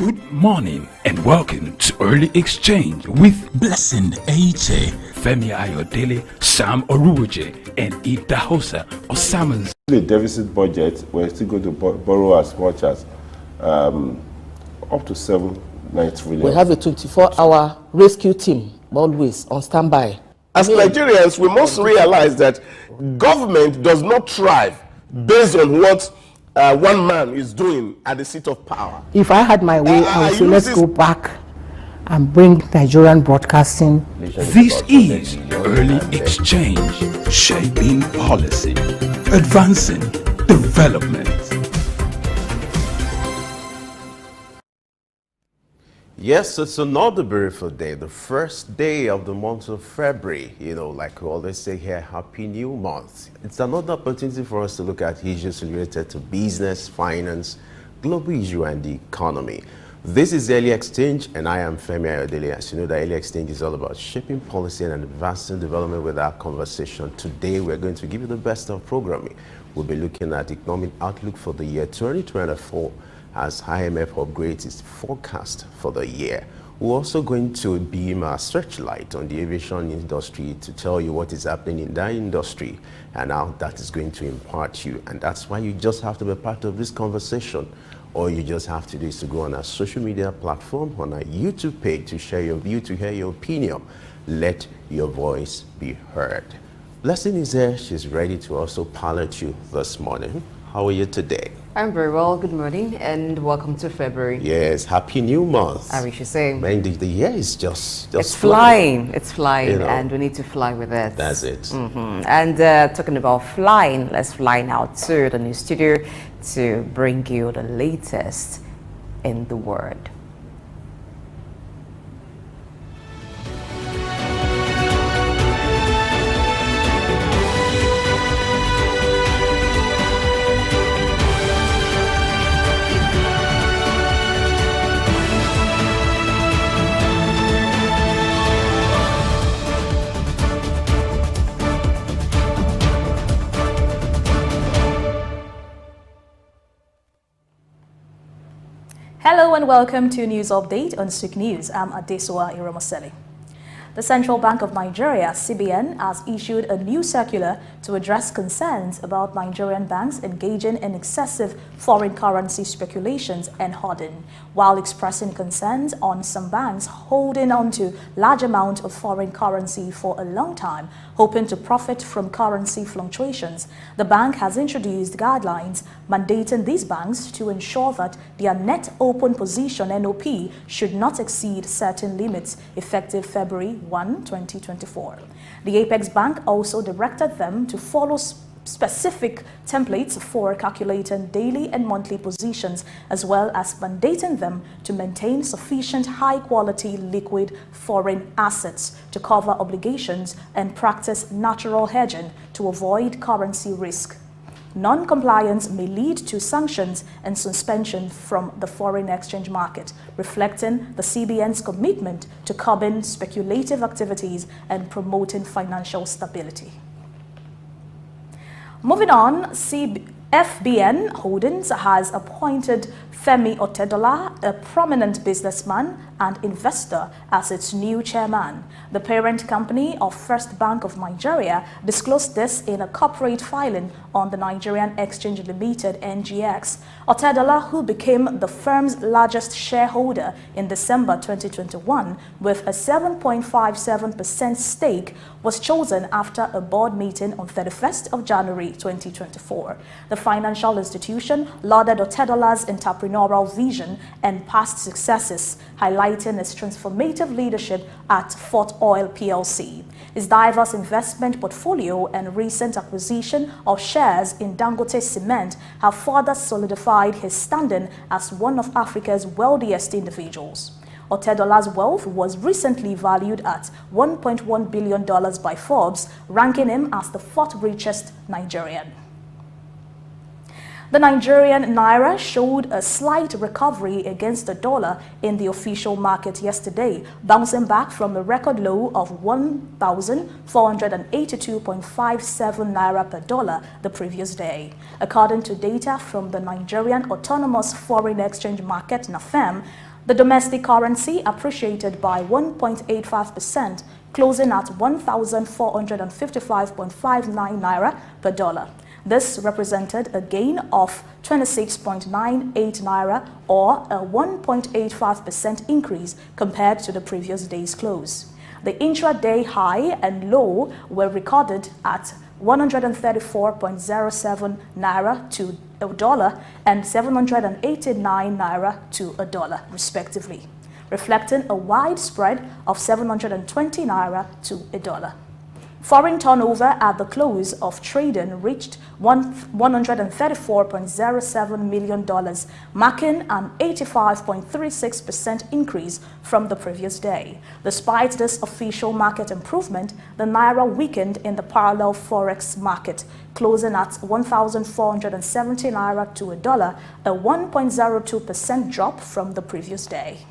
Good morning and welcome to Early Exchange with Blessing Aite, Femi Ayodele, Sam Oruoje, and Ida Hosa Osamans. The deficit budget, we're still going to borrow as much as up to 7-9 trillion. We have a 24-hour rescue team always on standby. As Nigerians, we must realize that government does not thrive based on what one man is doing at the seat of power. If I had my way, I would say let's go back and bring Nigerian broadcasting. This is Early Exchange, shaping policy, advancing development. Yes, it's another beautiful day, the first day of the month of February. You know, like we always say here, Happy New Month. It's another opportunity for us to look at issues related to business, finance, global issue, and the economy. This is Early Exchange, and I am Femi Ayodele. As you know, the Early Exchange is all about shaping policy and advancing development with our conversation. Today, we're going to give you the best of programming. We'll be looking at economic outlook for the year 2024 as IMF upgrades its forecast for the year. We're also going to beam our searchlight on the aviation industry to tell you what is happening in that industry and how that is going to impact you. And that's why you just have to be part of this conversation. All you just have to do is to go on our social media platform, on our YouTube page, to share your view, to hear your opinion. Let your voice be heard. Blessing is there. She's ready to also pilot you this morning. How are you today? I'm very well. Good morning and welcome to February. Yes, Happy New Month. I wish you say. Man, the year is just it's flying. It's flying, you know, and we need to fly with it. That's it. And talking about flying, let's fly now to the new studio to bring you the latest in the world. Hello and welcome to News Update on Souq News. I'm Adesowa Iromoseli. The Central Bank of Nigeria, CBN, has issued a new circular to address concerns about Nigerian banks engaging in excessive foreign currency speculations and hoarding, while expressing concerns on some banks holding on to large amounts of foreign currency for a long time, hoping to profit from currency fluctuations. The bank has introduced guidelines mandating these banks to ensure that their net open position NOP should not exceed certain limits effective February 1, 2024. The Apex Bank also directed them to follow specific templates for calculating daily and monthly positions, as well as mandating them to maintain sufficient high-quality liquid foreign assets to cover obligations and practice natural hedging to avoid currency risk. Non-compliance may lead to sanctions and suspension from the foreign exchange market, reflecting the CBN's commitment to curbing speculative activities and promoting financial stability. Moving on, FBN Holdings has appointed Femi Otedola, a prominent businessman and investor, as its new chairman. The parent company of First Bank of Nigeria disclosed this in a corporate filing on the Nigerian Exchange Limited (NGX). Otedola, who became the firm's largest shareholder in December 2021 with a 7.57% stake, was chosen after a board meeting on 31st of January 2024. The financial institution lauded Otedola's entrepreneurial vision and past successes, highlighting his transformative leadership at Fort Oil PLC. His diverse investment portfolio and recent acquisition of shares in Dangote Cement have further solidified his standing as one of Africa's wealthiest individuals. Otedola's wealth was recently valued at $1.1 billion by Forbes, ranking him as the fourth richest Nigerian. The Nigerian naira showed a slight recovery against the dollar in the official market yesterday, bouncing back from a record low of 1,482.57 naira per dollar the previous day. According to data from the Nigerian Autonomous Foreign Exchange Market (NAFEM), The domestic currency appreciated by 1.85%, closing at 1,455.59 naira per dollar. This represented a gain of 26.98 naira, or a 1.85% increase compared to the previous day's close. The intraday high and low were recorded at 134.07 naira to a dollar and 789 naira to a dollar, respectively, reflecting a wide spread of 720 naira to a dollar. Foreign turnover at the close of trading reached $134.07 million, marking an 85.36% increase from the previous day. Despite this official market improvement, the naira weakened in the parallel forex market, closing at 1,470 naira to a dollar, a 1.02% drop from the previous day.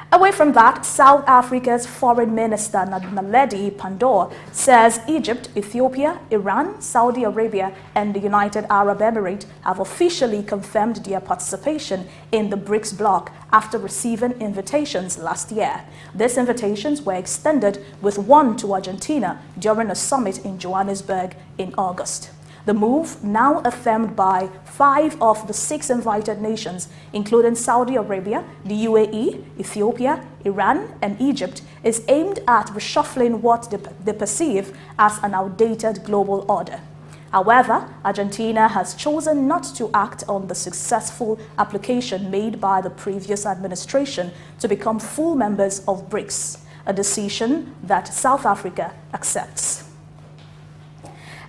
Away from that, South Africa's Foreign Minister Naledi Pandor says Egypt, Ethiopia, Iran, Saudi Arabia and the United Arab Emirates have officially confirmed their participation in the BRICS bloc after receiving invitations last year. These invitations were extended with one to Argentina during a summit in Johannesburg in August. The move, now affirmed by 5 of the 6 invited nations, including Saudi Arabia, the UAE, Ethiopia, Iran, and Egypt, is aimed at reshuffling what they perceive as an outdated global order. However, Argentina has chosen not to act on the successful application made by the previous administration to become full members of BRICS, a decision that South Africa accepts.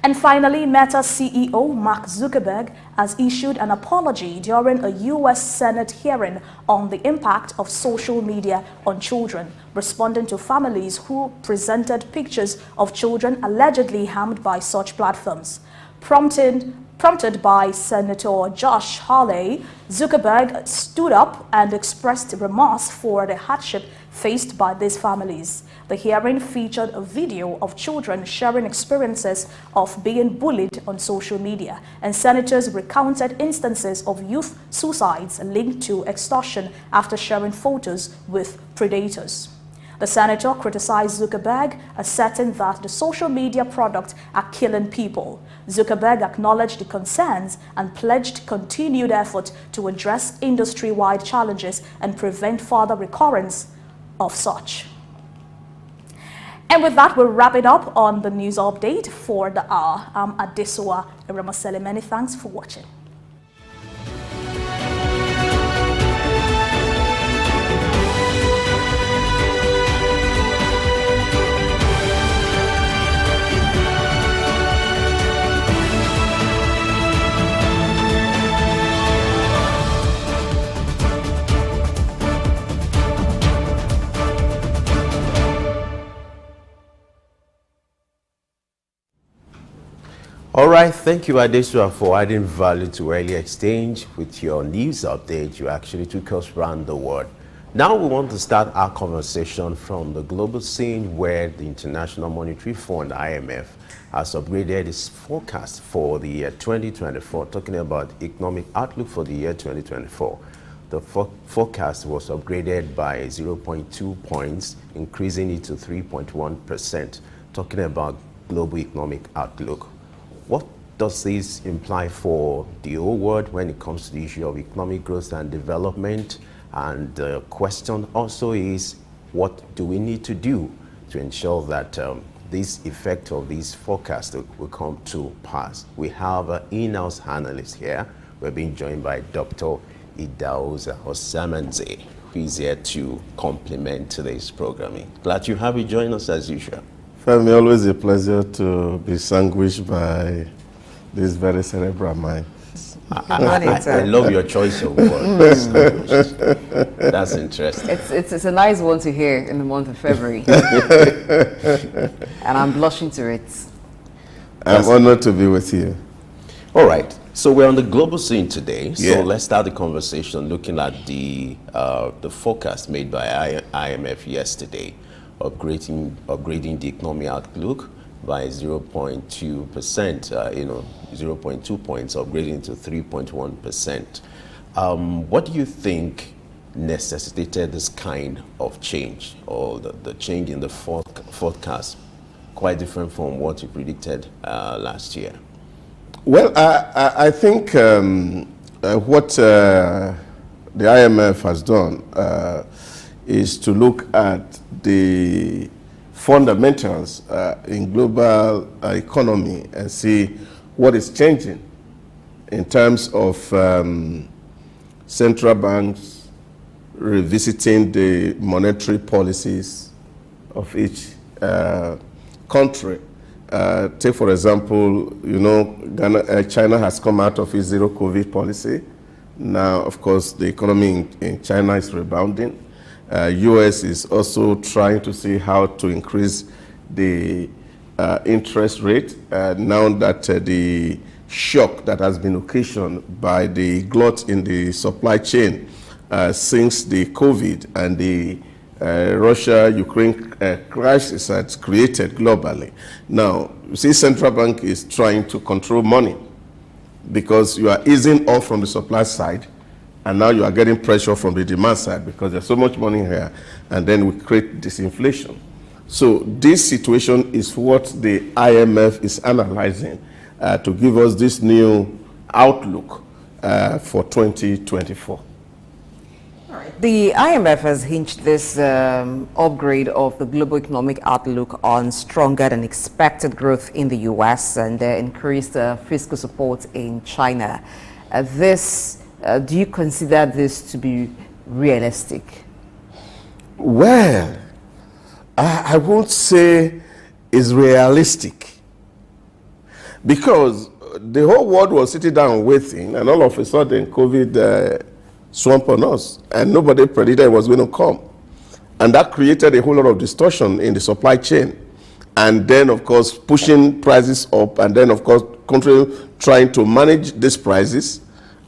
And finally, Meta CEO Mark Zuckerberg has issued an apology during a U.S. Senate hearing on the impact of social media on children, responding to families who presented pictures of children allegedly harmed by such platforms. Prompted by Senator Josh Hawley, Zuckerberg stood up and expressed remorse for the hardship faced by these families. The hearing featured a video of children sharing experiences of being bullied on social media, and senators recounted instances of youth suicides linked to extortion after sharing photos with predators. The senator criticized Zuckerberg, asserting that the social media products are killing people. Zuckerberg acknowledged the concerns and pledged continued effort to address industry-wide challenges and prevent further recurrence of such. And with that, we'll wrap it up on the news update for the hour. I'm Adesoa Eramasele. Many thanks for watching. All right, thank you, Adesua, for adding value to Early Exchange. With your news update, you actually took us around the world. Now we want to start our conversation from the global scene, where the International Monetary Fund, IMF, has upgraded its forecast for the year 2024, talking about economic outlook for the year 2024. The forecast was upgraded by 0.2 points, increasing it to 3.1%, talking about global economic outlook. What does this imply for the whole world when it comes to the issue of economic growth and development? And the question also is, what do we need to do to ensure that this effect of this forecast will come to pass? We have an in-house analyst here. We're being joined by Dr. Idahosa Osamanze, who is here to complement today's programming. Glad you have you join us as usual. Femi, always a pleasure to be sandwiched by this very cerebral mind. I love your choice of words. That's interesting. It's a nice one to hear in the month of February. And I'm blushing to it. I'm honored to be with you. All right. So we're on the global scene today. So Yeah. let's start the conversation looking at the forecast made by IMF yesterday, upgrading the economic outlook by 0.2%, 0.2 points, upgrading to 3.1%. What do you think necessitated this kind of change, or the change in the forecast, quite different from what you predicted last year? Well, I think what the IMF has done is to look at the fundamentals in global economy and see what is changing in terms of central banks revisiting the monetary policies of each country. Take, for example, you know, China has come out of its zero COVID policy. Now, of course, the economy in China is rebounding. US is also trying to see how to increase the interest rate now that the shock that has been occasioned by the glut in the supply chain since the COVID and the Russia-Ukraine crisis has created globally. Now, you see, central bank is trying to control money because you are easing off from the supply side, and now you are getting pressure from the demand side because there's so much money here, and then we create disinflation. So this situation is what the IMF is analyzing to give us this new outlook for 2024. The IMF has hinged this upgrade of the global economic outlook on stronger than expected growth in the U.S. and increased fiscal support in China. Do you consider this to be realistic? Well, I won't say it's realistic, because the whole world was sitting down waiting, and all of a sudden COVID swamped on us, and nobody predicted it was going to come. And that created a whole lot of distortion in the supply chain. And then, of course, pushing prices up, and then, of course, countries trying to manage these prices,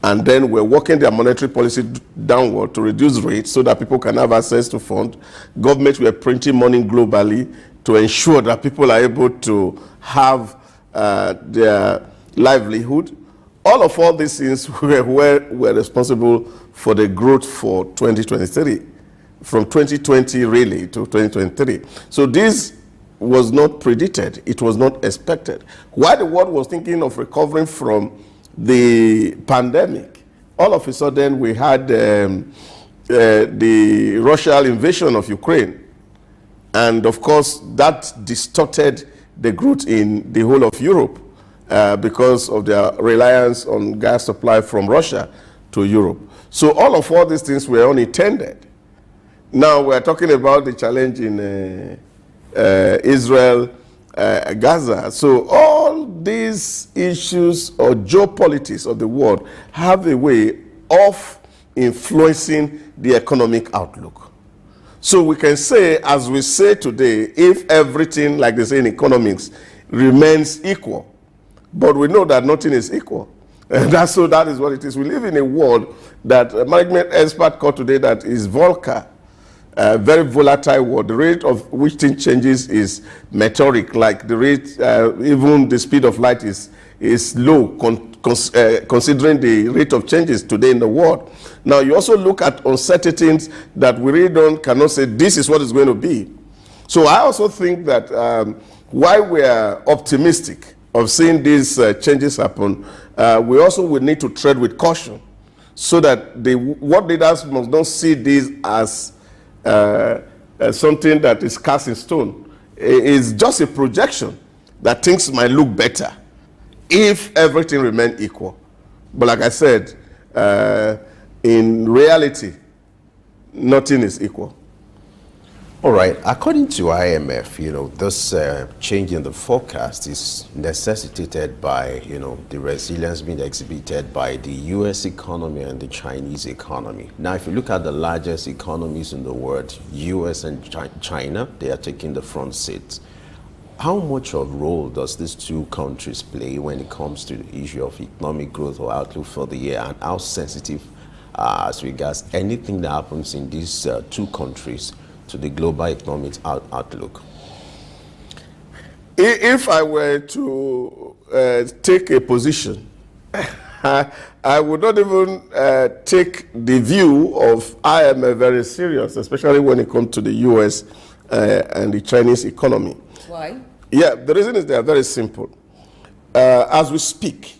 and then we're working their monetary policy downward to reduce rates so that people can have access to funds. Governments were printing money globally to ensure that people are able to have their livelihood. All these things were responsible for the growth for 2023, from 2020 really to 2023. So this was not predicted, it was not expected. While the world was thinking of recovering from the pandemic, all of a sudden we had the Russian invasion of Ukraine. And of course, that distorted the growth in the whole of Europe because of their reliance on gas supply from Russia to Europe. So all these things were unintended. Now we're talking about the challenge in Israel, Gaza. So all these issues or geopolitics of the world have a way of influencing the economic outlook. So we can say, as we say today, if everything, like they say in economics, remains equal, but we know that nothing is equal. And that is what it is. We live in a world that management expert called today that is VUCA, a very volatile world. The rate of which thing changes is meteoric, like the rate, even the speed of light is low considering the rate of changes today in the world. Now you also look at uncertainties that we really cannot say this is what is going to be. So I also think that while we are optimistic of seeing these changes happen, we also will need to tread with caution so that what leaders must not see this as something that is cast in stone. It's just a projection that things might look better if everything remains equal. But like I said, in reality, nothing is equal. All right. According to IMF, this change in the forecast is necessitated by, the resilience being exhibited by the U.S. economy and the Chinese economy. Now, if you look at the largest economies in the world, U.S. and China, they are taking the front seats. How much of a role does these two countries play when it comes to the issue of economic growth or outlook for the year, and how sensitive as regards anything that happens in these two countries to the global economic outlook? If I were to take a position, I would not even take the view of IMF very serious, especially when it comes to the US and the Chinese economy. Why? Yeah, the reason is they are very simple. As we speak,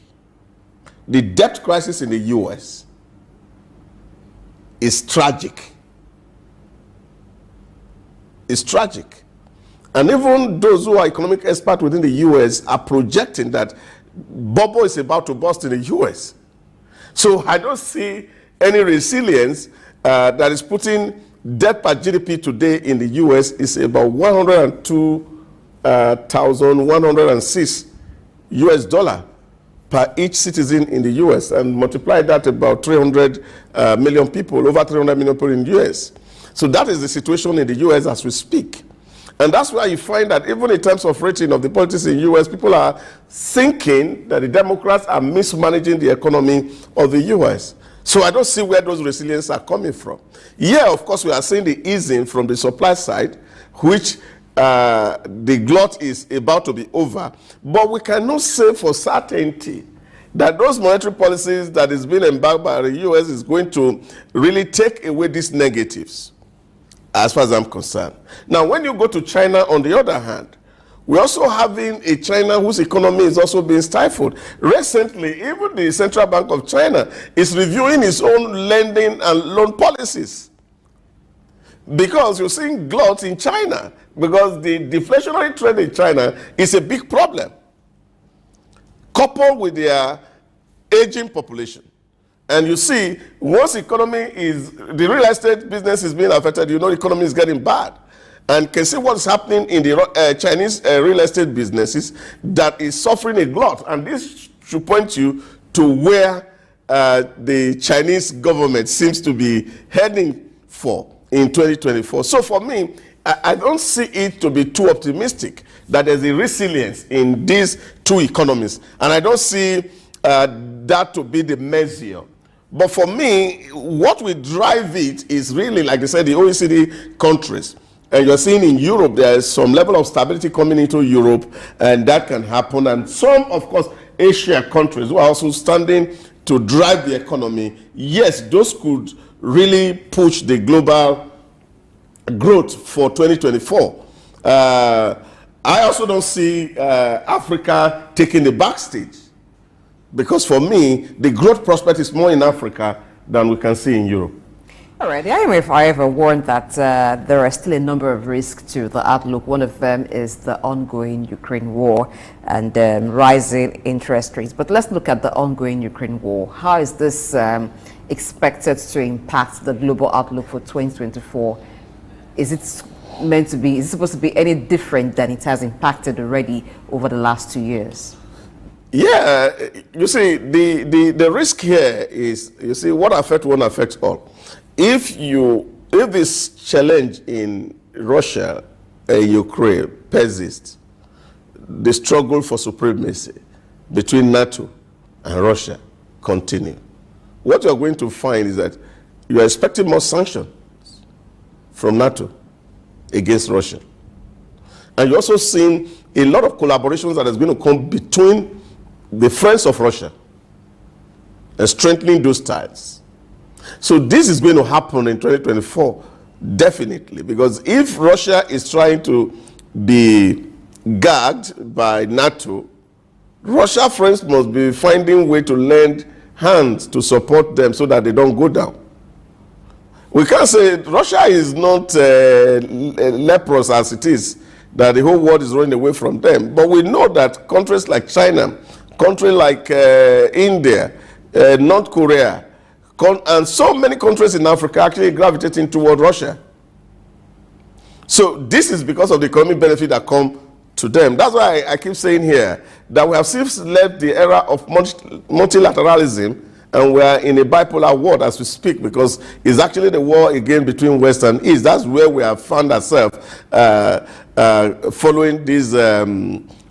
the debt crisis in the US is tragic. It's tragic. And even those who are economic experts within the US are projecting that bubble is about to burst in the US. So I don't see any resilience that is putting debt per GDP today in the US is about 102,106 US dollar per each citizen in the US, and multiply that about 300 million people, over 300 million people in the US. So that is the situation in the US as we speak. And that's why you find that even in terms of rating of the politics in the US, people are thinking that the Democrats are mismanaging the economy of the US. So I don't see where those resilience are coming from. Yeah, of course, we are seeing the easing from the supply side, which the glut is about to be over. But we cannot say for certainty that those monetary policies that is being embarked by the US is going to really take away these negatives, as far as I'm concerned. Now, when you go to China, on the other hand, we're also having a China whose economy is also being stifled. Recently, even the Central Bank of China is reviewing its own lending and loan policies, because you're seeing glut in China, because the deflationary trend in China is a big problem, coupled with their aging population. And you see, once economy is, the real estate business is being affected, you know the economy is getting bad. And can see what's happening in the Chinese real estate businesses that is suffering a glut. And this should point you to where the Chinese government seems to be heading for in 2024. So for me, I don't see it to be too optimistic that there's a resilience in these two economies. And I don't see that to be the measure. But for me, what will drive it is really, like I said, the OECD countries. And you're seeing in Europe, there is some level of stability coming into Europe, and that can happen. And some, of course, Asia countries who are also standing to drive the economy, yes, those could really push the global growth for 2024. I also don't see Africa taking the backstage, because for me, the growth prospect is more in Africa than we can see in Europe. All right, the IMF, however, warned that there are still a number of risks to the outlook. One of them is the ongoing Ukraine war and rising interest rates. But let's look at the ongoing Ukraine war. How is this expected to impact the global outlook for 2024? Is it supposed to be any different than it has impacted already over the last 2 years? Yeah, you see, the risk here is, you see, what affects one affects all. If this challenge in Russia and Ukraine persists, the struggle for supremacy between NATO and Russia continue, what you're going to find is that you're expecting more sanctions from NATO against Russia. And you're also seeing a lot of collaborations that is going to come between the friends of Russia and strengthening those ties. So this is going to happen in 2024, definitely, because if Russia is trying to be gagged by NATO, Russia friends must be finding way to lend hands to support them so that they don't go down. We can't say Russia is not leprous as it is, that the whole world is running away from them. But we know that countries like China, countries like India, North Korea, and so many countries in Africa actually gravitating toward Russia. So this is because of the economic benefit that come to them. That's why I keep saying here that we have since left the era of multilateralism, and we are in a bipolar world as we speak, because it's actually the war again between West and East. That's where we have found ourselves following this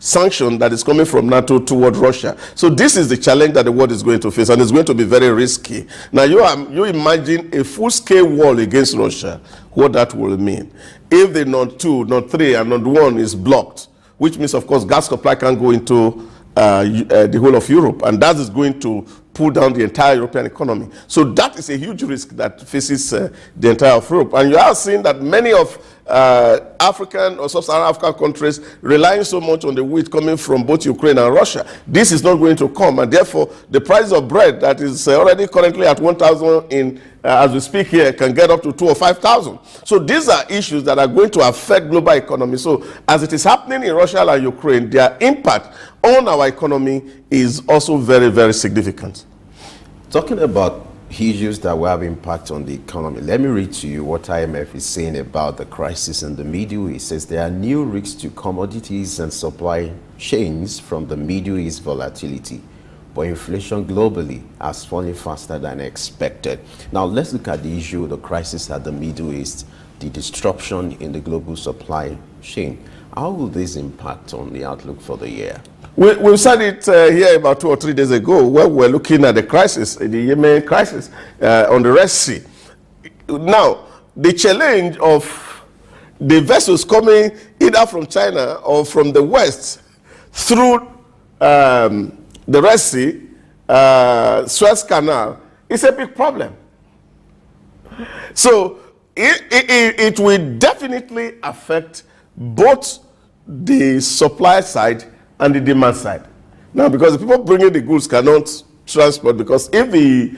sanction that is coming from NATO toward Russia. So this is the challenge that the world is going to face, and it's going to be very risky. Now you imagine a full-scale war against Russia, what that will mean. If the Nord 2, Nord 3, and Nord 1 is blocked, which means, of course, gas supply can't go into the whole of Europe, and that is going to pull down the entire European economy. So that is a huge risk that faces the entire of Europe. And you are seeing that many of African or sub-Saharan African countries relying so much on the wheat coming from both Ukraine and Russia. This is not going to come, and therefore the price of bread that is already currently at 1,000 in as we speak here can get up to 2,000 or 5,000. So these are issues that are going to affect global economy. So as it is happening in Russia and Ukraine, their impact on our economy is also very, very significant. Talking about issues that will have impact on the economy, let me read to you what IMF is saying about the crisis in the Middle East. It says there are new risks to commodities and supply chains from the Middle East volatility, but inflation globally has fallen faster than expected. Now let's look at the issue of the crisis at the Middle East, the disruption in the global supply chain. How will this impact on the outlook for the year? We've said it here about 2 or 3 days ago when we were looking at the crisis, the Yemen crisis on the Red Sea. Now, the challenge of the vessels coming either from China or from the West through the Red Sea, Suez Canal, is a big problem. So it will definitely affect both the supply side and the demand side. Now, because the people bringing the goods cannot transport, because if the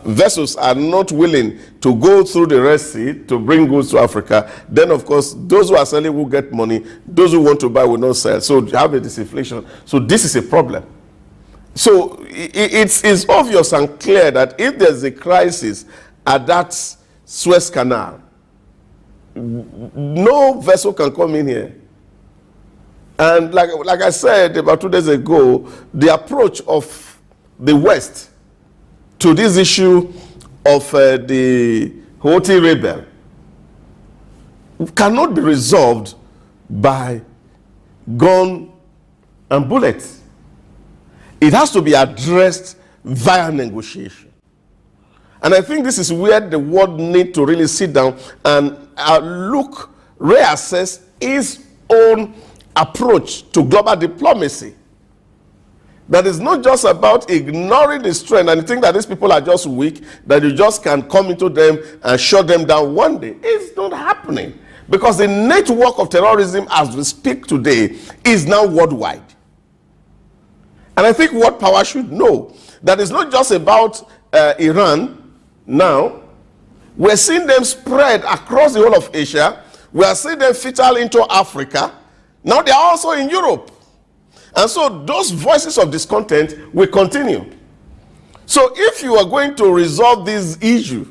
vessels are not willing to go through the Red Sea to bring goods to Africa, then of course those who are selling will get money, those who want to buy will not sell. So you have a disinflation. So this is a problem. So it's obvious and clear that if there's a crisis at that Suez Canal, no vessel can come in here. And like I said about 2 days ago, the approach of the West to this issue of the Houthi rebel cannot be resolved by gun and bullets. It has to be addressed via negotiation. And I think this is where the world needs to really sit down and reassess its own approach to global diplomacy. That is not just about ignoring the strength and think that these people are just weak, that you just can come into them and shut them down one day. It's not happening, because the network of terrorism as we speak today is now worldwide. And I think world power should know that it's not just about Iran now. We're seeing them spread across the whole of Asia. We are seeing them filter into Africa. Now they are also in Europe. And so those voices of discontent will continue. So if you are going to resolve this issue,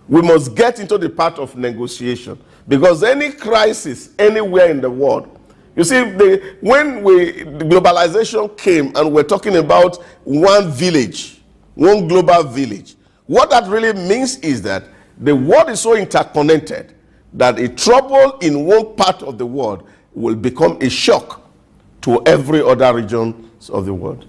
we must get into the part of negotiation. Because any crisis anywhere in the world, you see, when the globalization came and we're talking about one village, one global village, what that really means is that the world is so interconnected that a trouble in one part of the world will become a shock to every other region of the world.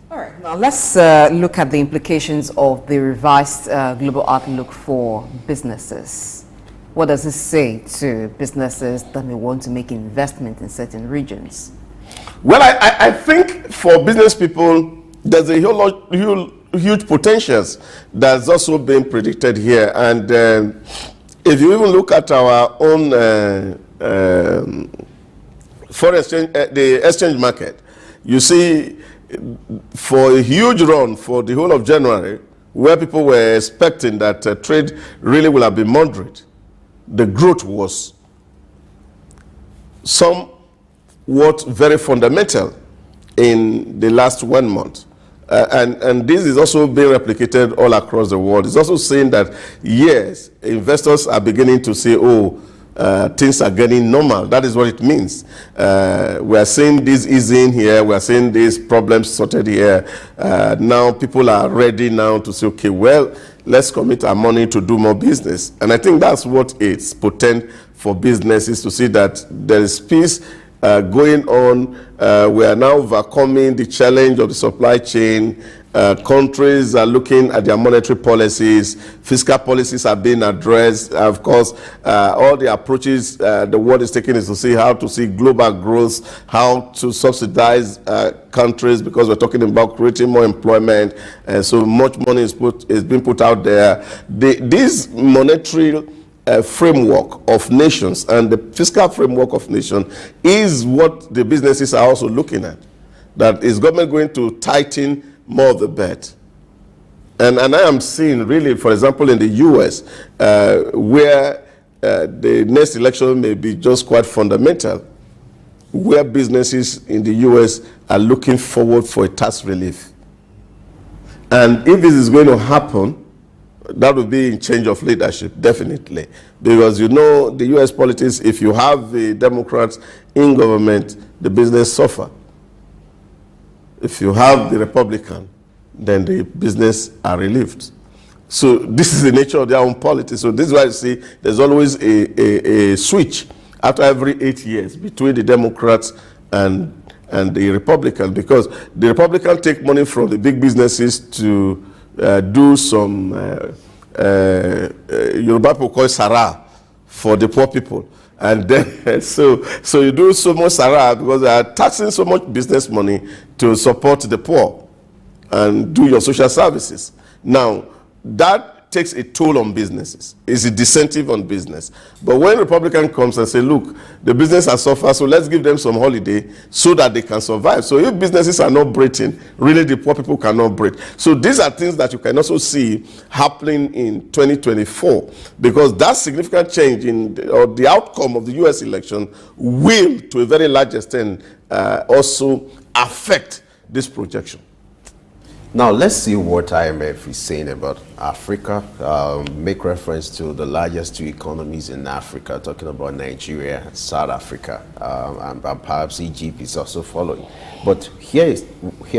All right, now let's look at the implications of the revised global outlook for businesses. What does this say to businesses that may want to make investment in certain regions? Well, I think for business people, there's a huge potentials that's also been predicted here. And if you even look at our own foreign exchange, the exchange market, you see for a huge run for the whole of January, where people were expecting that trade really will have been moderate, the growth was somewhat very fundamental in the last 1 month. And this is also being replicated all across the world. It's also saying that, yes, investors are beginning to say, oh, things are getting normal. That is what it means. We are seeing this easing here. We are seeing these problems sorted here. Now people are ready now to say, okay, well, let's commit our money to do more business. And I think that's what it's potent for businesses to see that there is peace going on. We are now overcoming the challenge of the supply chain. countries are looking at their monetary policies, fiscal policies are being addressed. Of course, all the approaches the world is taking is to see how to see global growth, how to subsidize countries, because we're talking about creating more employment, and so much money is being put out there. This monetary framework of nations and the fiscal framework of nations is what the businesses are also looking at. That is government going to tighten more of the bet? And I am seeing really, for example, in the US, where the next election may be just quite fundamental, where businesses in the US are looking forward for a tax relief. And if this is going to happen, that will be in change of leadership, definitely. Because you know, the US politics, if you have the Democrats in government, the business suffer. If you have the Republican, then the business are relieved. So this is the nature of their own politics. So this is why you see there's always a switch after every 8 years between the Democrats and the Republicans, because the Republicans take money from the big businesses to do some Yoruba people call it Sarah for the poor people. And then, so you do so much Sarah because they are taxing so much business money to support the poor and do your social services. Now, that takes a toll on businesses. It's a disincentive on business. But when Republican comes and say, look, the business has suffered, so let's give them some holiday so that they can survive. So if businesses are not breathing, really the poor people cannot breathe. So these are things that you can also see happening in 2024, because that significant change in the outcome of the US election will, to a very large extent, also affect this projection. Now, let's see what IMF is saying about Africa. Make reference to the largest two economies in Africa, talking about Nigeria and South Africa, and perhaps Egypt is also following. But hear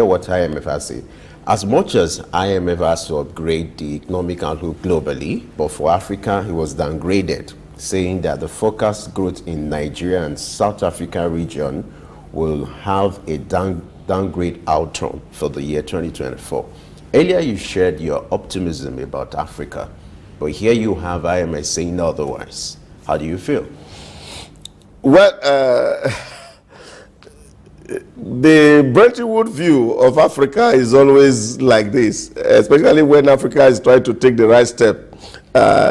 what IMF has said. As much as IMF has to upgrade the economic outlook globally, but for Africa, it was downgraded, saying that the forecast growth in Nigeria and South Africa region will have a downgrade outturn for the year 2024. Earlier you shared your optimism about Africa, but here you have IMF saying otherwise. How do you feel? Well, the Bretton Woods view of Africa is always like this, especially when Africa is trying to take the right step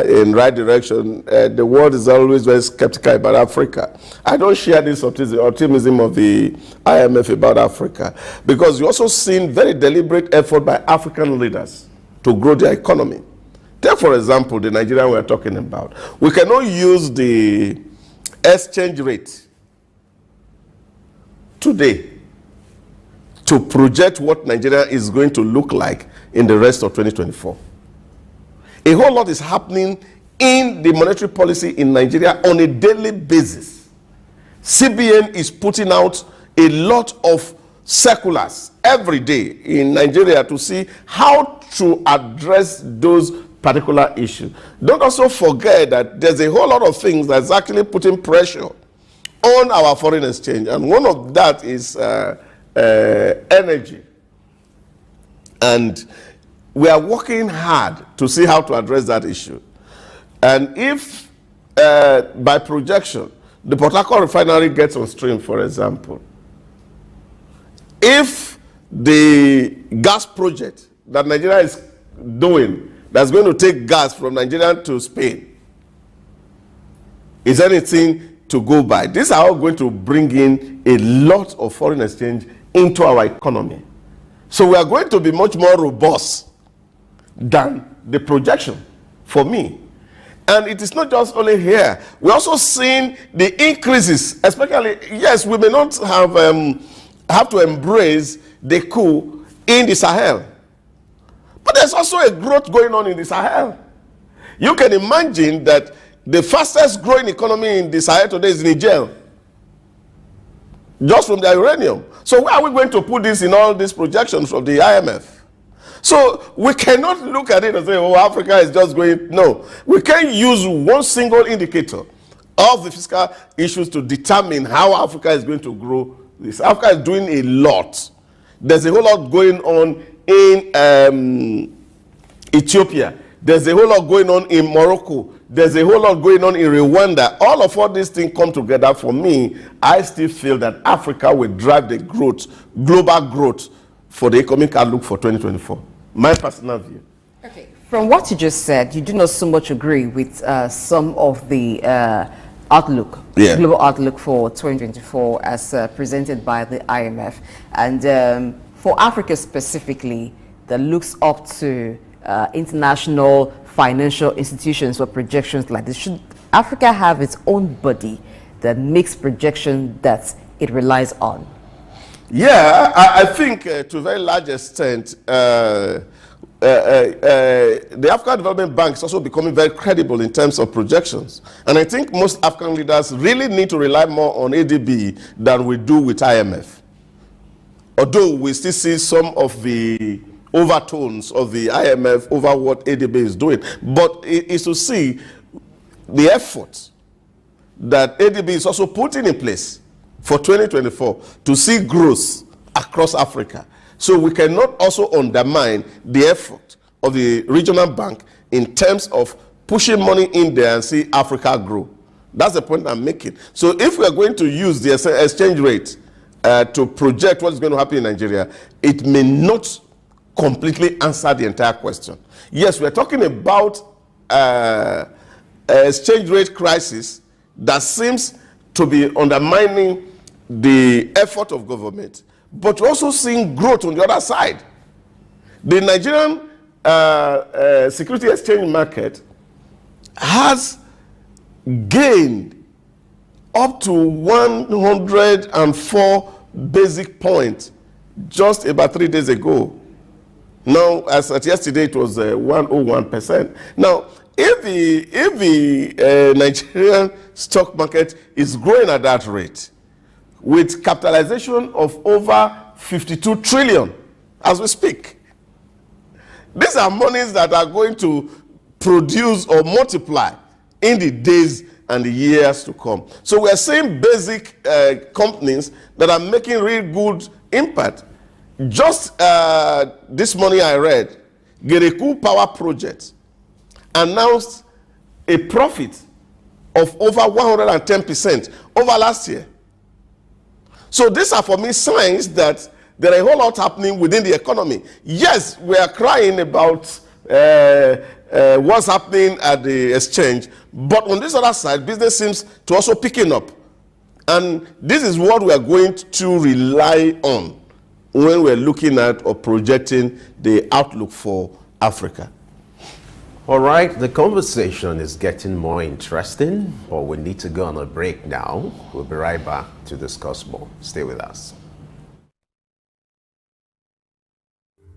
in right direction. The world is always very skeptical about Africa. I don't share this optimism of the IMF about Africa, because you also seen very deliberate effort by African leaders to grow their economy. Take, for example, the Nigerian we are talking about. We cannot use the exchange rate today to project what Nigeria is going to look like in the rest of 2024. A whole lot is happening in the monetary policy in Nigeria on a daily basis. CBN is putting out a lot of circulars every day in Nigeria to see how to address those particular issues. Don't also forget that there's a whole lot of things that's actually putting pressure on our foreign exchange, and one of that is energy. And we are working hard to see how to address that issue. And if, by projection, the Port Harcourt refinery gets on stream, for example, if the gas project that Nigeria is doing, that's going to take gas from Nigeria to Spain, is anything to go by, these are all going to bring in a lot of foreign exchange into our economy. So we are going to be much more robust than the projection for me. And it is not just only here. We're also seeing the increases, especially, yes, we may not have to embrace the coup in the Sahel. But there's also a growth going on in the Sahel. You can imagine that the fastest growing economy in the Sahel today is Niger, just from the uranium. So where are we going to put this in all these projections from the IMF? So we cannot look at it and say, oh, Africa is just going. No, we can't use one single indicator of the fiscal issues to determine how Africa is going to grow this. Africa is doing a lot. There's a whole lot going on in Ethiopia. There's a whole lot going on in Morocco. There's a whole lot going on in Rwanda. All these things come together. For me, I still feel that Africa will drive the growth, global growth, for the economic outlook for 2024. My personal view. Okay. From what you just said, you do not so much agree with some of the outlook, global outlook for 2024 as presented by the IMF. And for Africa specifically, that looks up to international financial institutions for projections like this. Should Africa have its own body that makes projections that it relies on? Yeah, I think to a very large extent, the African Development Bank is also becoming very credible in terms of projections. And I think most African leaders really need to rely more on ADB than we do with IMF. Although we still see some of the overtones of the IMF over what ADB is doing. But it is to see the effort that ADB is also putting in place for 2024 to see growth across Africa. So we cannot also undermine the effort of the regional bank in terms of pushing money in there and see Africa grow. That's the point I'm making. So if we are going to use the exchange rate to project what is going to happen in Nigeria, it may not completely answer the entire question. Yes, we're talking about exchange rate crisis that seems to be undermining the effort of government, but we're also seeing growth on the other side. The Nigerian security exchange market has gained up to 104 basic points just about 3 days ago. Now, as at yesterday, it was 101%. Now, if the Nigerian stock market is growing at that rate, with capitalization of over 52 trillion as we speak, these are monies that are going to produce or multiply in the days and the years to come. So we are seeing basic companies that are making real good impact. Just this morning I read, Gereku Power Project announced a profit of over 110% over last year. So these are for me signs that there are a whole lot happening within the economy. Yes, we are crying about what's happening at the exchange, but on this other side, business seems to also picking up. And this is what we are going to rely on when we're looking at or projecting the outlook for Africa. All right, the conversation is getting more interesting, but we need to go on a break now. We'll be right back to discuss more. Stay with us.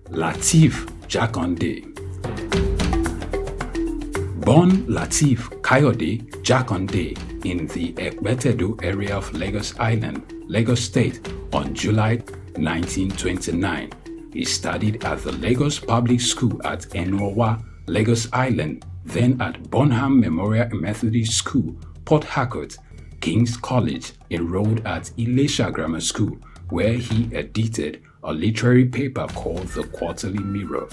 Lateef Jakande. Born Lateef Kayode Jakande in the Ekpetedo area of Lagos Island, Lagos State on July 1929. He studied at the Lagos Public School at Enowa, Lagos Island, then at Bonham Memorial Methodist School, Port Harcourt, King's College, enrolled at Ilesha Grammar School, where he edited a literary paper called The Quarterly Mirror.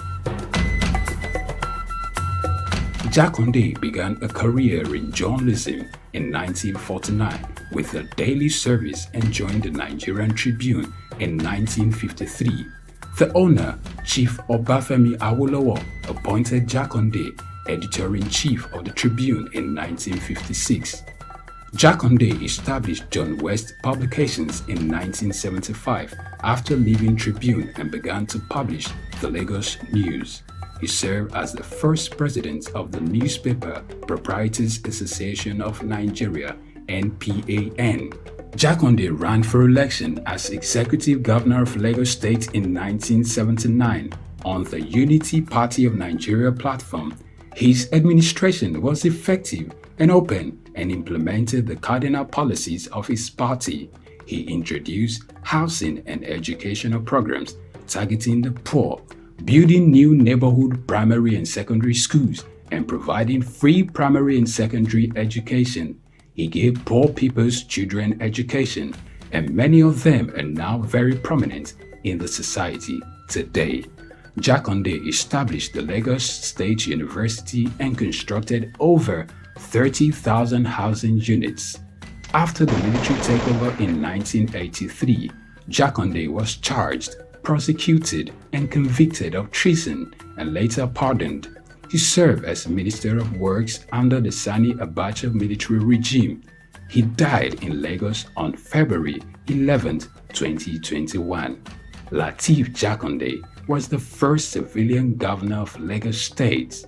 Jakande began a career in journalism in 1949 with the Daily Service and joined the Nigerian Tribune in 1953. The owner, Chief Obafemi Awolowo, appointed Jakande editor-in-chief of the Tribune in 1956. Jakande established John West Publications in 1975 after leaving Tribune and began to publish the Lagos News. He served as the first president of the Newspaper Proprietors Association of Nigeria, NPAN. Jakande ran for election as executive governor of Lagos State in 1979 on the Unity Party of Nigeria platform. His administration was effective and open and implemented the cardinal policies of his party. He introduced housing and educational programs targeting the poor, building new neighborhood primary and secondary schools, and providing free primary and secondary education. He gave poor people's children education, and many of them are now very prominent in the society today. Jakande established the Lagos State University and constructed over 30,000 housing units. After the military takeover in 1983, Jakande was charged, prosecuted, and convicted of treason and later pardoned. He served as Minister of Works under the Sani Abacha military regime. He died in Lagos on February 11, 2021. Lateef Jakande was the first civilian governor of Lagos State.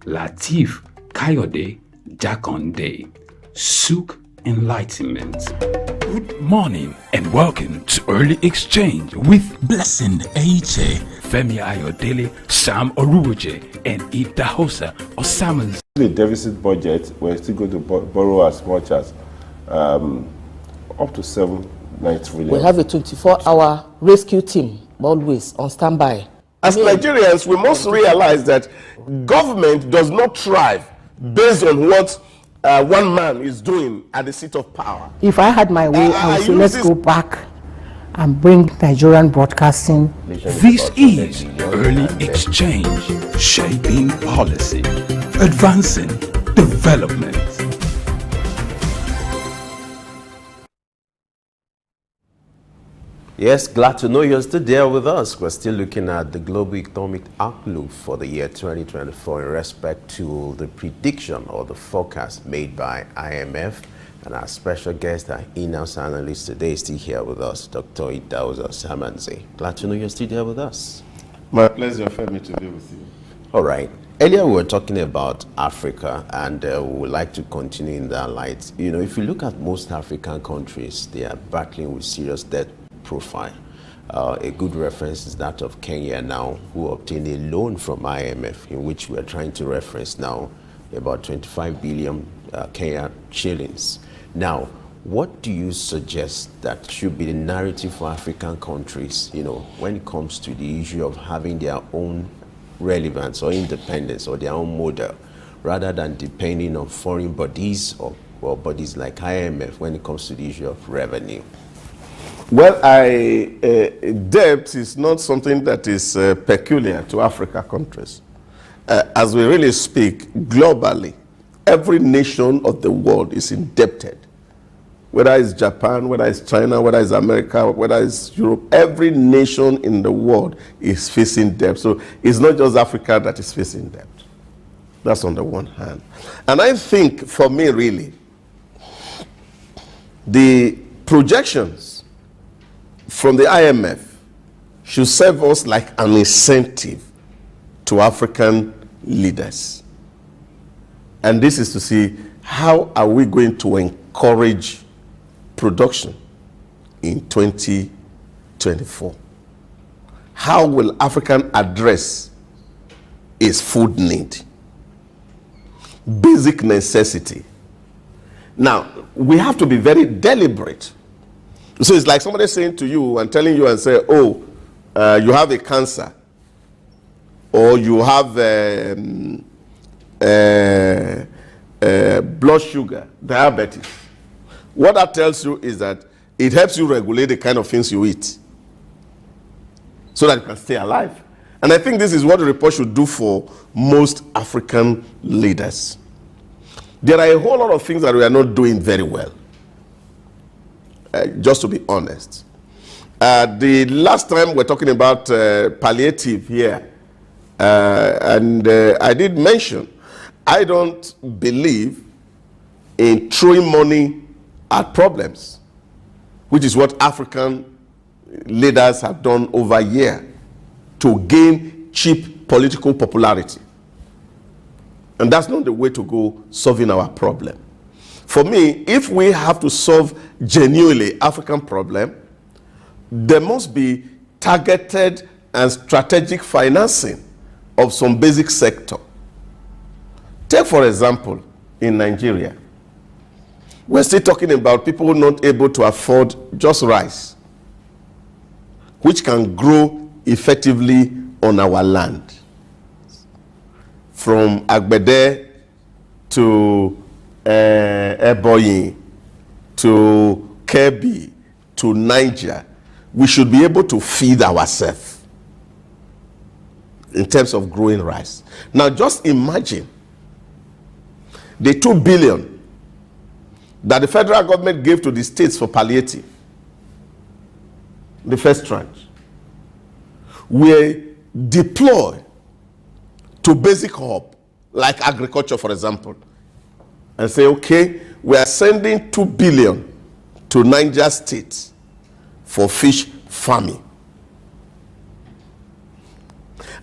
Lateef Kayode Jakande, Souq Enlightenment. Good morning and welcome to Early Exchange with Blessing Eiche, Femi Ayodele, Sam Oruoje, and Idahosa Osamans. The deficit budget, we're still going to borrow as much as up to 7 trillion. We have a 24-hour rescue team always on standby. As Nigerians, we must realize that government does not thrive based on what one man is doing at the seat of power. If I had my way, I would say let's go back and bring Nigerian broadcasting. This is Early Exchange, shaping policy, advancing development. Yes, glad to know you're still there with us. We're still looking at the global economic outlook for the year 2024 in respect to the prediction or the forecast made by IMF. And our special guest, our in-house analyst today, is still here with us, Dr. Idahosa Osamans. Glad to know you're still there with us. My pleasure, Femi, to be with you. All right. Earlier we were talking about Africa, and we would like to continue in that light. You know, if you look at most African countries, they are battling with serious debt profile. A good reference is that of Kenya now, who obtained a loan from IMF, in which we are trying to reference now about 25 billion Kenyan shillings. Now, what do you suggest that should be the narrative for African countries, you know, when it comes to the issue of having their own relevance or independence or their own model, rather than depending on foreign bodies or bodies like IMF when it comes to the issue of revenue? Well, debt is not something that is peculiar to Africa countries. As we really speak, globally, every nation of the world is indebted. Whether it's Japan, whether it's China, whether it's America, whether it's Europe, every nation in the world is facing debt. So it's not just Africa that is facing debt. That's on the one hand. And I think, for me, really, the projections from the IMF should serve us like an incentive to African leaders. And this is to see how are we going to encourage production in 2024. How will Africa address its food need? Basic necessity. Now, we have to be very deliberate. So it's like somebody saying to you and telling you and say, oh, you have a cancer, or you have blood sugar, diabetes. What that tells you is that it helps you regulate the kind of things you eat so that you can stay alive. And I think this is what the report should do for most African leaders. There are a whole lot of things that we are not doing very well. Just to be honest. The last time we're talking about palliative here, and I did mention, I don't believe in throwing money at problems, which is what African leaders have done over a year to gain cheap political popularity. And that's not the way to go solving our problem. For me, if we have to solve genuinely African problem, there must be targeted and strategic financing of some basic sector. Take, for example, in Nigeria, we're still talking about people not able to afford just rice, which can grow effectively on our land. From Agbede to Ebonyi, to Kebbi, to Niger, we should be able to feed ourselves. in terms of growing rice. Now just imagine the 2 billion that the federal government gave to the states for palliative, the first tranche, were deployed to basic hub, like agriculture, for example, and say, okay, we are sending 2 billion to Niger State for fish farming.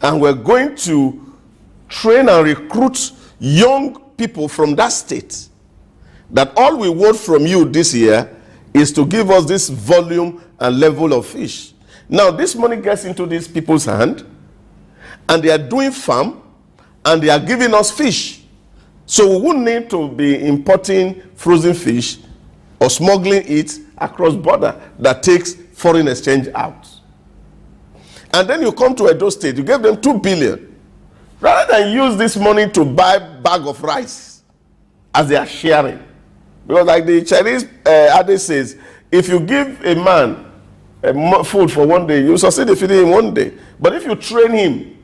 And we're going to train and recruit young people from that state, that all we want from you this year is to give us this volume and level of fish. Now this money gets into these people's hand, and they are doing farm, and they are giving us fish. So we wouldn't need to be importing frozen fish or smuggling it across border that takes foreign exchange out. And then you come to Edo State, you give them 2 billion. Rather than use this money to buy a bag of rice as they are sharing. Because like the Chinese adage says, if you give a man food for one day, you succeed in feeding him one day. But if you train him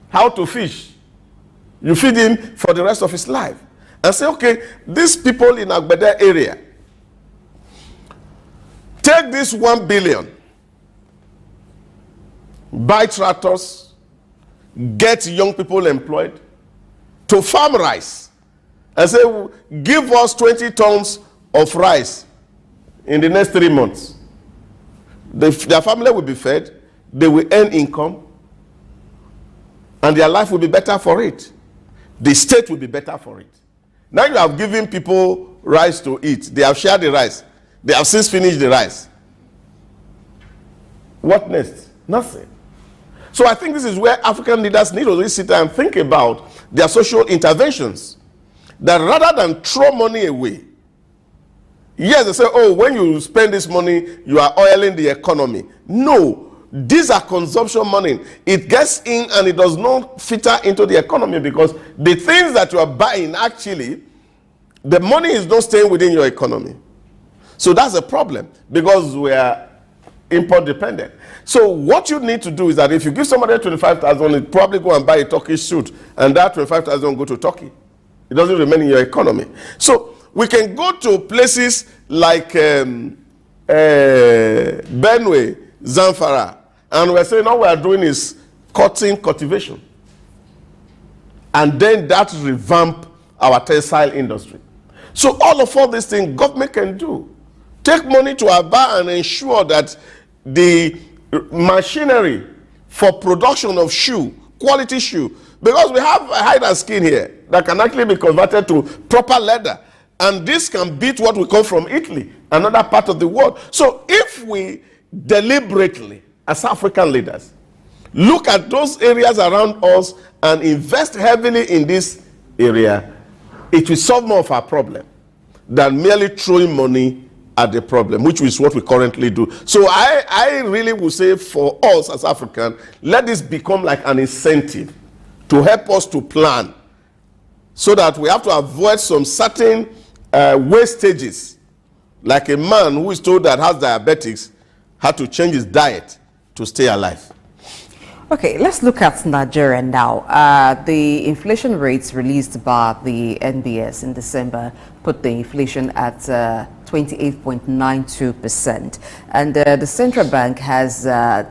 how to fish, you feed him for the rest of his life. And say, okay, these people in Agbada area, take this 1 billion, buy tractors, get young people employed to farm rice, and say, give us 20 tons of rice in the next 3 months. Their family will be fed, they will earn income, and their life will be better for it. The state will be better for it. Now you have given people rice to eat. They have shared the rice. They have since finished the rice. What next? Nothing. So I think this is where African leaders need to really sit down and think about their social interventions. That rather than throw money away, yes, they say, oh, when you spend this money, you are oiling the economy. No, these are consumption money. It gets in and it does not filter into the economy, because the things that you are buying, actually, the money is not staying within your economy. So that's a problem, because we are import dependent. So what you need to do is that if you give somebody 25,000, it probably go and buy a Turkish suit, and that 25,000 go to Turkey. It doesn't remain in your economy. So we can go to places like Benue, Zamfara, and we're saying all we are doing is cotton cultivation. And then that revamp our textile industry. So all these things government can do. Take money to Aba and ensure that the machinery for production of shoe, quality shoe, because we have a hide skin here that can actually be converted to proper leather, and this can beat what we come from Italy, another part of the world. So if we deliberately, as African leaders, look at those areas around us and invest heavily in this area, it will solve more of our problem than merely throwing money at the problem, which is what we currently do. So I really would say, for us as Africans, let this become like an incentive to help us to plan, so that we have to avoid some certain wastages, like a man who is told that has diabetics had to change his diet to stay alive. Okay, let's look at Nigeria now. The inflation rates released by the NBS in December put the inflation at 28.92%. And the central bank has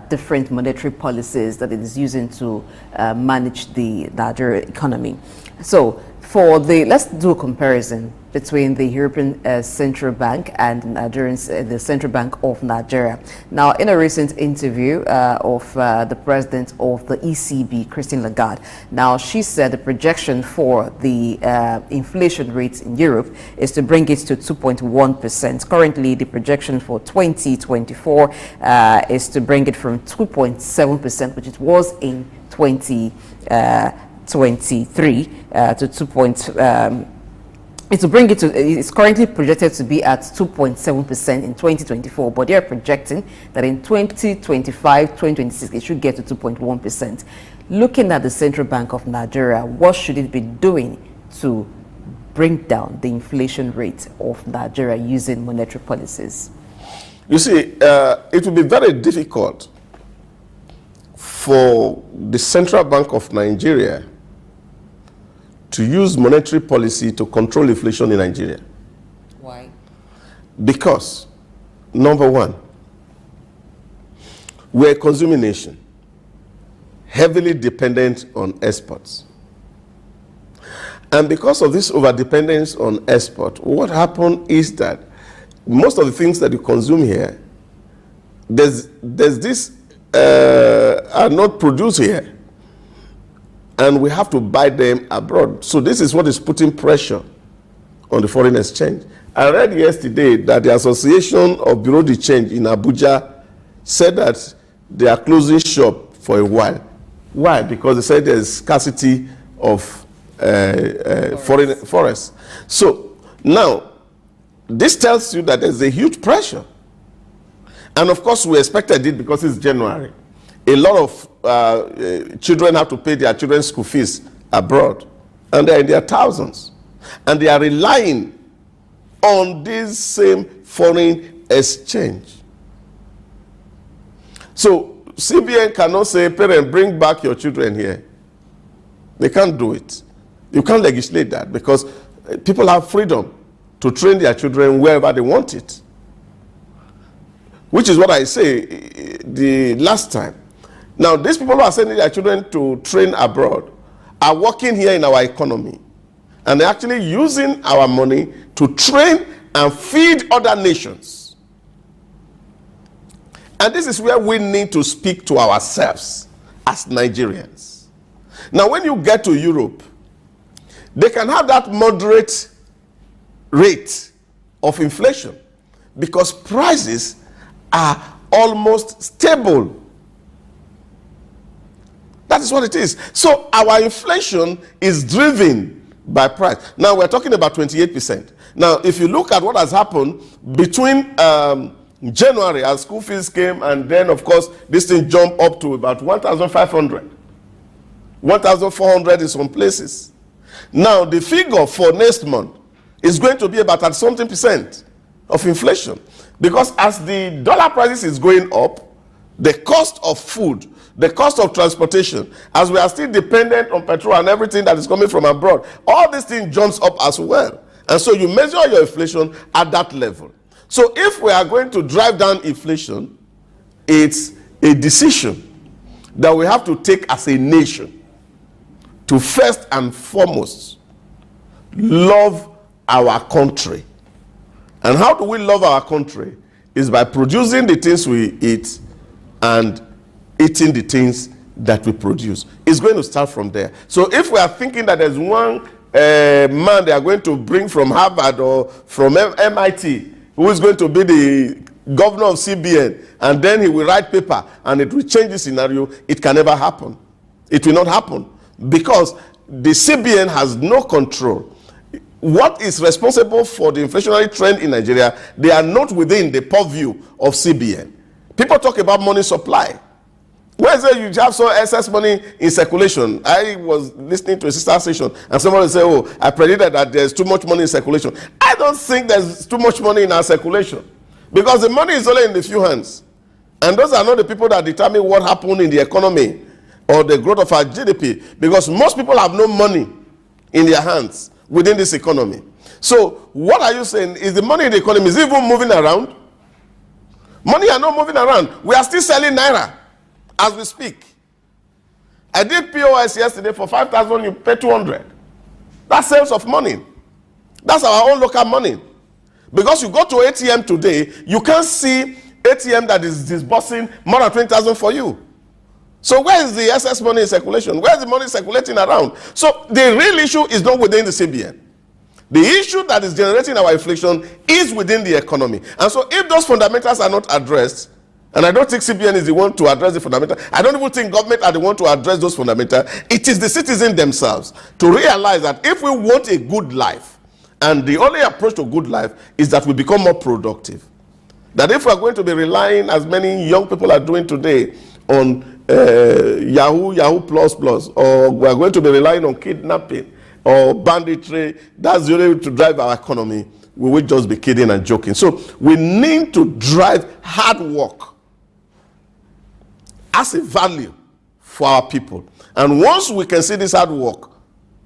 different monetary policies that it is using to manage the Nigeria economy. So let's do a comparison between the European Central Bank and the Central Bank of Nigeria. Now, in a recent interview of the president of the ECB, Christine Lagarde, now she said the projection for the inflation rates in Europe is to bring it to 2.1%. Currently, the projection for 2024 is to bring it from 2.7%, which it was in 2023, to 2. It's to bring it to, it's currently projected to be at 2.7% in 2024, but they're projecting that in 2025, 2026, it should get to 2.1%. Looking at the Central Bank of Nigeria, what should it be doing to bring down the inflation rate of Nigeria using monetary policies? You see, it will be very difficult for the Central Bank of Nigeria to use monetary policy to control inflation in Nigeria. Why? Because, number one, we're a consuming nation, heavily dependent on exports. And because of this overdependence on export, what happened is that most of the things that you consume here, there's this are not produced here, and we have to buy them abroad. So this is what is putting pressure on the foreign exchange. I read yesterday that the Association of Bureau de Change in Abuja said that they are closing shop for a while. Why? Because they said there's scarcity of foreign forests. So now, this tells you that there's a huge pressure. And of course, we expected it because it's January. A lot of children have to pay their children's school fees abroad, and they're in their thousands. And they are relying on this same foreign exchange. So CBN cannot say, parent, bring back your children here. They can't do it. You can't legislate that because people have freedom to train their children wherever they want it. Which is what I say the last time. Now, these people who are sending their children to train abroad are working here in our economy. And they're actually using our money to train and feed other nations. And this is where we need to speak to ourselves as Nigerians. Now, when you get to Europe, they can have that moderate rate of inflation because prices are almost stable. That is what it is. So our inflation is driven by price. Now we're talking about 28%. Now if you look at what has happened between January as school fees came, and then of course this thing jumped up to about 1,500. 1,400 in some places. Now the figure for next month is going to be about at something percent of inflation. Because as the dollar prices is going up, the cost of food, the cost of transportation, as we are still dependent on petrol and everything that is coming from abroad, all these things jumps up as well. And so you measure your inflation at that level. So if we are going to drive down inflation, it's a decision that we have to take as a nation to first and foremost love our country. And how do we love our country? Is by producing the things we eat and eating the things that we produce. It's going to start from there. So if we are thinking that there's one man they are going to bring from Harvard or from MIT who is going to be the governor of CBN, and then he will write paper and it will change the scenario, it can never happen. It will not happen because the CBN has no control. What is responsible for the inflationary trend in Nigeria, they are not within the purview of CBN. People talk about money supply. Where is it you have some excess money in circulation? I was listening to a sister station and somebody said, oh, I predicted that there's too much money in circulation. I don't think there's too much money in our circulation because the money is only in a few hands. And those are not the people that determine what happened in the economy or the growth of our GDP, because most people have no money in their hands within this economy. So what are you saying? Is the money in the economy is even moving around? Money are not moving around. We are still selling naira as we speak. I did POS yesterday for 5,000, you pay 200. That's sales of money. That's our own local money. Because you go to ATM today, you can't see ATM that is disbursing more than 20,000 for you. So where is the excess money in circulation? Where is the money circulating around? So the real issue is not within the CBN. The issue that is generating our inflation is within the economy. And so if those fundamentals are not addressed, and I don't think CBN is the one to address the fundamental, I don't even think government are the one to address those fundamentals. It is the citizens themselves to realize that if we want a good life, and the only approach to good life is that we become more productive. That if we are going to be relying, as many young people are doing today, on Yahoo plus, or we are going to be relying on kidnapping or banditry, that's the only way to drive our economy, we will just be kidding and joking. So we need to drive hard work as a value for our people. And once we can see this hard work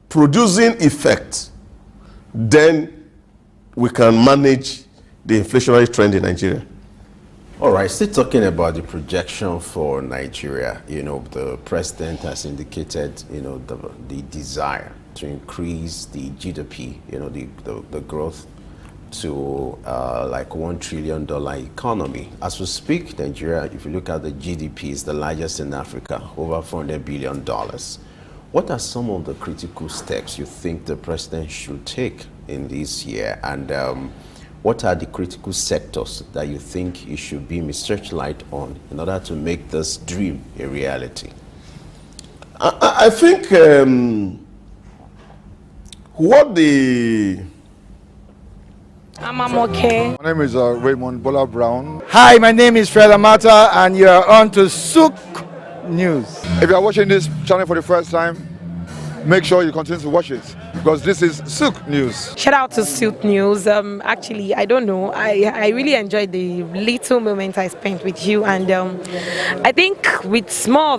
producing effect, then we can manage the inflationary trend in Nigeria. All right, still talking about the projection for Nigeria, the president has indicated, the desire to increase the GDP, the growth to like $1 trillion economy. As we speak, Nigeria, if you look at the GDP, is the largest in Africa, over $400 billion. What are some of the critical steps you think the president should take in this year? And what are the critical sectors that you think he should beam his searchlight on in order to make this dream a reality? I think I'm okay. My name is Raymond Bola Brown. Hi, my name is Fred Amata, and you are on to Souq News. If you are watching this channel for the first time, make sure you continue to watch it, because this is Souq News. Shout out to Souq News. Actually, I don't know. I really enjoyed the little moment I spent with you, and I think with more